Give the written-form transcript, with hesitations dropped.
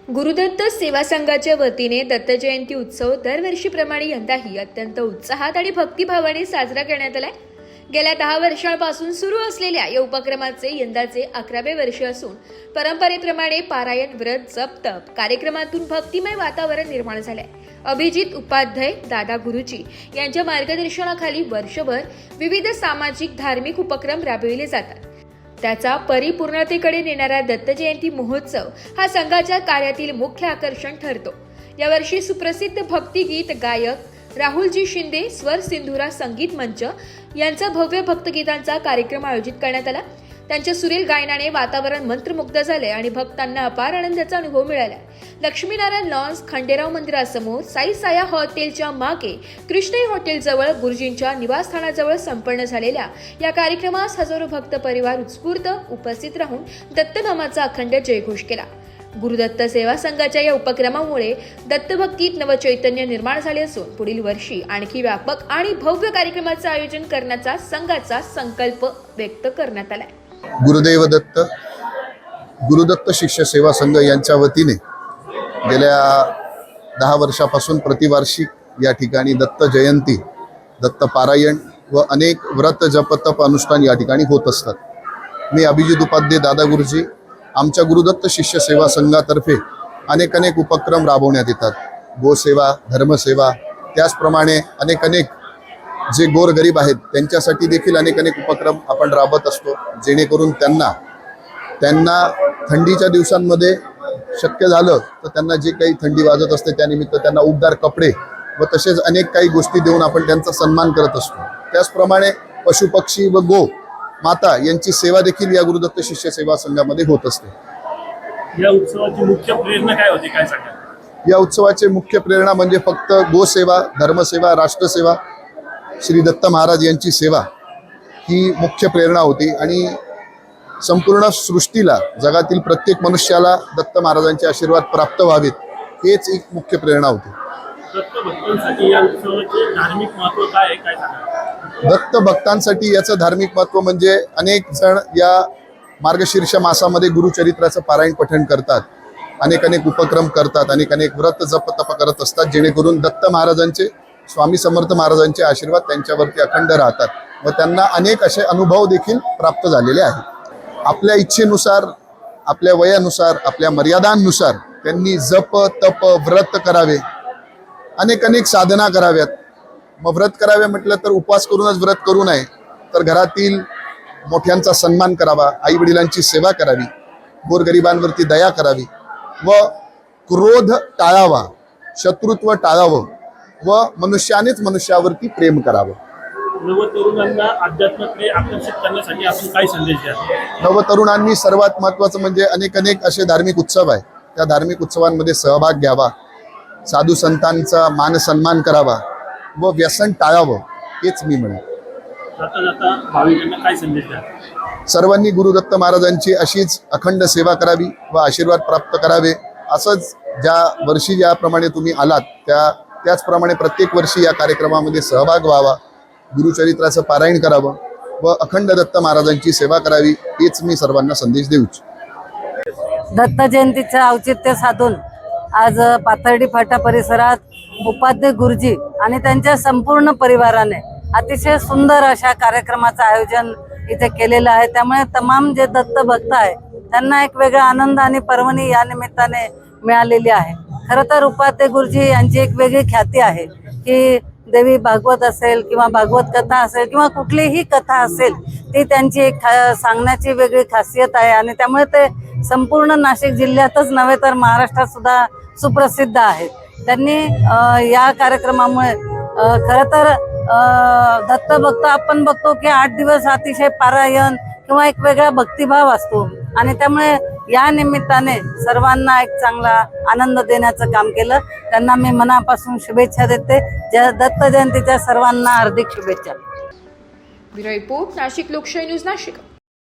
गुरुदत्त सेवा संघाच्या वतीने दत्त जयंती उत्सव दरवर्षीप्रमाणे यंदाही अत्यंत उत्साहात आणि भक्तिभावाने साजरा करण्यात आलाय। गेल्या 10 वर्षांपासून सुरू असलेल्या या उपक्रमाचे यंदाचे 11वे वर्ष असून परंपरेप्रमाणे पारायण, व्रत, जप, तप कार्यक्रमातून भक्तिमय वातावरण निर्माण झालंय। अभिजित उपाध्याय, दादा गुरुजी यांच्या मार्गदर्शनाखाली वर्षभर विविध सामाजिक धार्मिक उपक्रम राबविले जातात। त्याचा परिपूर्णतेकडे नेणारा दत्त जयंती महोत्सव हा संघाच्या कार्यातील मुख्य आकर्षण ठरतो। यावर्षी सुप्रसिद्ध भक्तिगीत गायक राहुलजी शिंदे स्वर सिंधुरा संगीत मंच यांचा भव्य भक्तगीतांचा कार्यक्रम आयोजित करण्यात आला। त्यांच्या सुरेल गायनाने वातावरण मंत्रमुग्ध झाले आणि भक्तांना अपार आनंदाचा अनुभव मिळाला। लक्ष्मीनारायण लॉन्स, खंडेराव मंदिरासमोर, साई साया हॉटेलच्या मागे, कृष्णई हॉटेलजवळ, गुरुजींच्या निवासस्थानाजवळ संपन्न झालेल्या या कार्यक्रमास हजारो भक्त परिवार उत्स्फूर्त उपस्थित राहून दत्तनामाचा अखंड जयघोष केला। गुरुदत्त सेवा संघाच्या या उपक्रमामुळे दत्तभक्तीत नवचैतन्य निर्माण झाले असून पुढील वर्षी आणखी व्यापक आणि भव्य कार्यक्रमाचं आयोजन करण्याचा संघाचा संकल्प व्यक्त करण्यात आलाय। गुरुदत्त शिष्य सेवा संघ यांच्या वतीने गेल्या 10 वर्षापासून प्रतिवार्षिक या ठिकाणी दत्त जयंती, दत्त पारायण व अनेक व्रत जप तप अनुष्ठान या ठिकाणी होत असतात। मी अभिजित उपाध्याय, दादा गुरुजी आमच्या गुरुदत्त शिष्य सेवा संघातर्फे अनेक उपक्रम राबवण्यात येतात। गोसेवा, धर्मसेवा, त्याचप्रमाणे अनेक जे गोरगरीब आहेत त्यांच्यासाठी देखील अनेक उपक्रम आपण राबवत असतो, जेणेकरून त्यांना थंडीच्या दिवसांमध्ये शक्य झालं तर त्यांना जे काही थंडी वाजत असते त्यानिमित्त त्यांना उबदार कपडे व तसेच अनेक काही गोष्टी देऊन आपण त्यांचा सन्मान करत असतो। त्याचप्रमाणे पशुपक्षी व गो माता यांची सेवा देखील या गुरुदत्त शिष्य सेवा संघामध्ये होत असते। या उत्सवाची मुख्य प्रेरणा काय होती, काय सांगा? या उत्सवाची मुख्य प्रेरणा म्हणजे फक्त गोसेवा, धर्मसेवा, राष्ट्रसेवा, श्री दत्त महाराज यांची सेवा ही मुख्य प्रेरणा होती आणि संपूर्ण सृष्टीला, जगातील प्रत्येक मनुष्याला दत्त महाराजांचे आशीर्वाद प्राप्त व्हावेत हेच एक मुख्य प्रेरणा होती। दत्त भक्तांसाठी या उत्सवाचे धार्मिक महत्त्व काय आहे, काय सांगा? दत्त भक्तांसाठी याचं धार्मिक महत्त्व म्हणजे अनेक जण या मार्गशीर्ष मासामध्ये गुरुचरित्राचं पारायण पठण करतात, अनेक उपक्रम करतात, अनेक व्रत जप तप करत असतात, जेणेकरून दत्त महाराजांचे, स्वामी समर्थ महाराजांचे आशीर्वाद त्यांच्यावरती अखंड राहतात व त्यांना अनेक असे अनुभव देखील प्राप्त झालेले आहेत। आपल्या इच्छेनुसार, आपल्या वयानुसार, आपल्या मर्यादांनुसार त्यांनी जप तप व्रत करावे, अनेक साधना कराव्यात। मग व्रत करावे म्हटलं तर उपवास करूनच व्रत करू नये, तर घरातील मोठ्यांचा सन्मान करावा, आई वडिलांची सेवा करावी, गोरगरिबांवरती दया करावी व क्रोध टाळावा, शत्रुत्व टाळावं व मनुष्यानेच मनुष्यावरती प्रेम करावं। नवतरुणांना अध्यात्माकडे आकर्षित करण्यासाठी आपण काय संदेश द्याल? नवतरुणांनी सर्वात महत्त्वाचं म्हणजे अनेक असे धार्मिक उत्सव आहे, त्या धार्मिक उत्सवांमध्ये सहभाग घ्यावा, साधू संतांचा मान सन्मान करावा व व्यसन टाळावं हेच मी म्हणेन। जाता जाता भाविकांना काय संदेश द्याल? सर्वांनी गुरुदत्त महाराजांची अशीच अखंड सेवा करावी व आशीर्वाद प्राप्त करावे। असंच ज्या वर्षी ज्याप्रमाणे तुम्ही आलात त्याचप्रमाणे प्रत्येक वर्षी या कार्यक्रमामध्ये सहभाग व्हावा, गुरुचरित्राचं पारायण करावं व अखंड दत्त महाराजांची सेवा करावी हेच मी सर्वांना संदेश देऊ इच्छितो। दत्त जयंतीचं औचित्य साधून आज पाथर्डी फाटा परिसरात उपाध्याय गुरुजी आणि त्यांच्या संपूर्ण परिवाराने अतिशय सुंदर अशा कार्यक्रमाचं आयोजन इथे केलेलं आहे। त्यामुळे तमाम जे दत्त भक्त आहे त्यांना एक वेगळा आनंद आणि पर्वणी या निमित्ताने मिळालेली आहे। खरं तर उपाध्याय गुरुजी यांची एक वेगळी ख्याती आहे की देवी भागवत असेल किंवा भागवत कथा असेल किंवा कुठलीही कथा असेल ती त्यांची एक सांगण्याची वेगळी खासियत आहे आणि त्यामुळे ते संपूर्ण नाशिक जिल्ह्यातच नव्हे तर महाराष्ट्रात सुद्धा सुप्रसिद्ध आहे। त्यांनी या कार्यक्रमामुळे खरं तर दत्त भक्त आपण बघतो की 8 दिवस अतिशय पारायण किंवा एक वेगळा भक्तिभाव असतो आणि त्यामुळे या निमित्ताने सर्वांना एक चांगला आनंद देण्याचं काम केलं। त्यांना मी मनापासून शुभेच्छा देते। दत्त जयंतीच्या सर्वांना हार्दिक शुभेच्छा। ब्युरो रिपोर्ट, नाशिक लोकशाही न्यूज, नाशिक।